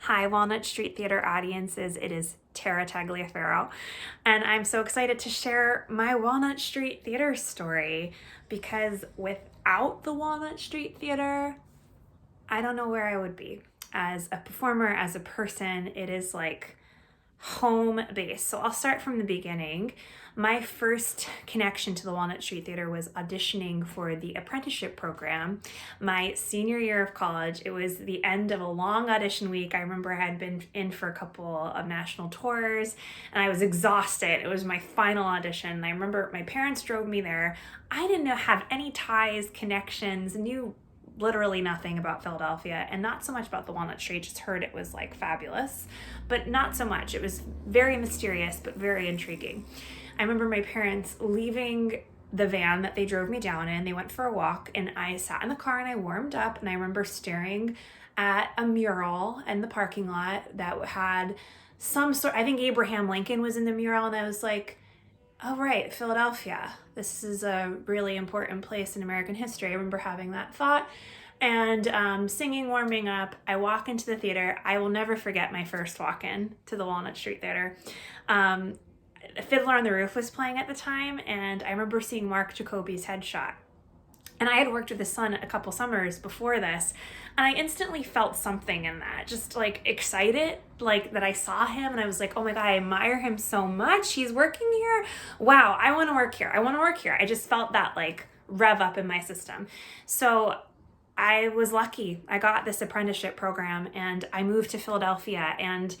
Hi, Walnut Street Theater audiences. It is Tara Tagliaferro, and I'm so excited to share my Walnut Street Theater story because without the Walnut Street Theater, I don't know where I would be. As a performer, as a person, it is like home base. So I'll start from the beginning. My first connection to the Walnut Street Theater was auditioning for the apprenticeship program my senior year of college. It was the end of a long audition week. I remember I had been in for a couple of national tours and I was exhausted. It was my final audition. I remember my parents drove me there. I didn't have any ties, connections, knew literally nothing about Philadelphia and not so much about the Walnut Street, just heard it was like fabulous, but not so much. It was very mysterious, but very intriguing. I remember my parents leaving the van that they drove me down in. They went for a walk and I sat in the car and I warmed up, and I remember staring at a mural in the parking lot that had some sort, I think Abraham Lincoln was in the mural, and I was like, oh, right, Philadelphia. This is a really important place in American history. I remember having that thought and singing, warming up. I walk into the theater. I will never forget my first walk in to the Walnut Street Theater. Fiddler on the Roof was playing at the time, and I remember seeing Mark Jacoby's headshot. And I had worked with his son a couple summers before this, and I instantly felt something in that, just like excited, like that I saw him and I was like, oh my God, I admire him so much. He's working here. Wow, I want to work here. I want to work here. I just felt that like rev up in my system. So I was lucky. I got this apprenticeship program and I moved to Philadelphia, and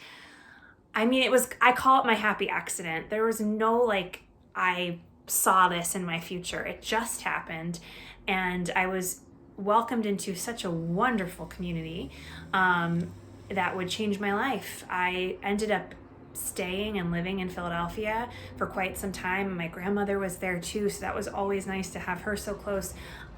I mean, I call it my happy accident. There was no like, I saw this in my future. It just happened. And I was welcomed into such a wonderful community that would change my life. I ended up staying and living in Philadelphia for quite some time. My grandmother was there too, so that was always nice to have her so close.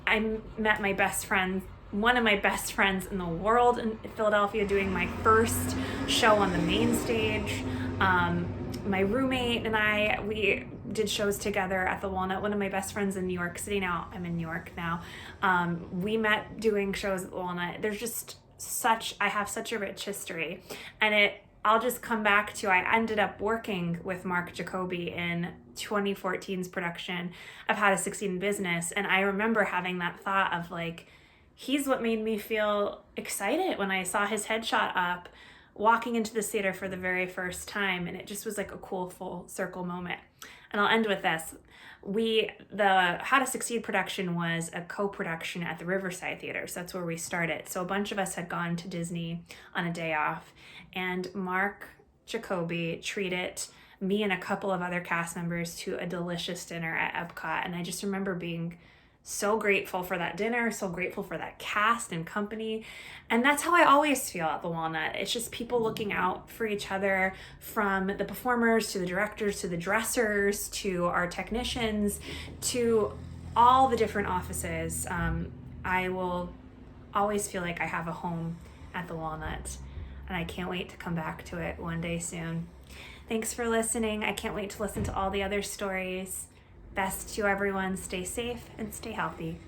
I met my best friend, one of my best friends in the world in Philadelphia, doing my first show on the main stage. My roommate and we did shows together at the Walnut. One of my best friends in New York City now. I'm in New York now. We met doing shows at the Walnut. There's just I have such a rich history. And I'll just come back to, I ended up working with Mark Jacoby in 2014's production of How to Succeed in Business. And I remember having that thought of like, he's what made me feel excited when I saw his headshot up walking into the theater for the very first time. And it just was like a cool full circle moment. And I'll end with this. The How to Succeed production was a co-production at the Riverside Theater. So that's where we started. So a bunch of us had gone to Disney on a day off, and Mark Jacoby treated me and a couple of other cast members to a delicious dinner at Epcot. And I just remember being so grateful for that dinner, so grateful for that cast and company. And that's how I always feel at the Walnut. It's just people looking out for each other, from the performers to the directors to the dressers to our technicians to all the different offices. I will always feel like I have a home at the Walnut, and I can't wait to come back to it one day soon. Thanks for listening. I can't wait to listen to all the other stories. Best to everyone. Stay safe and stay healthy.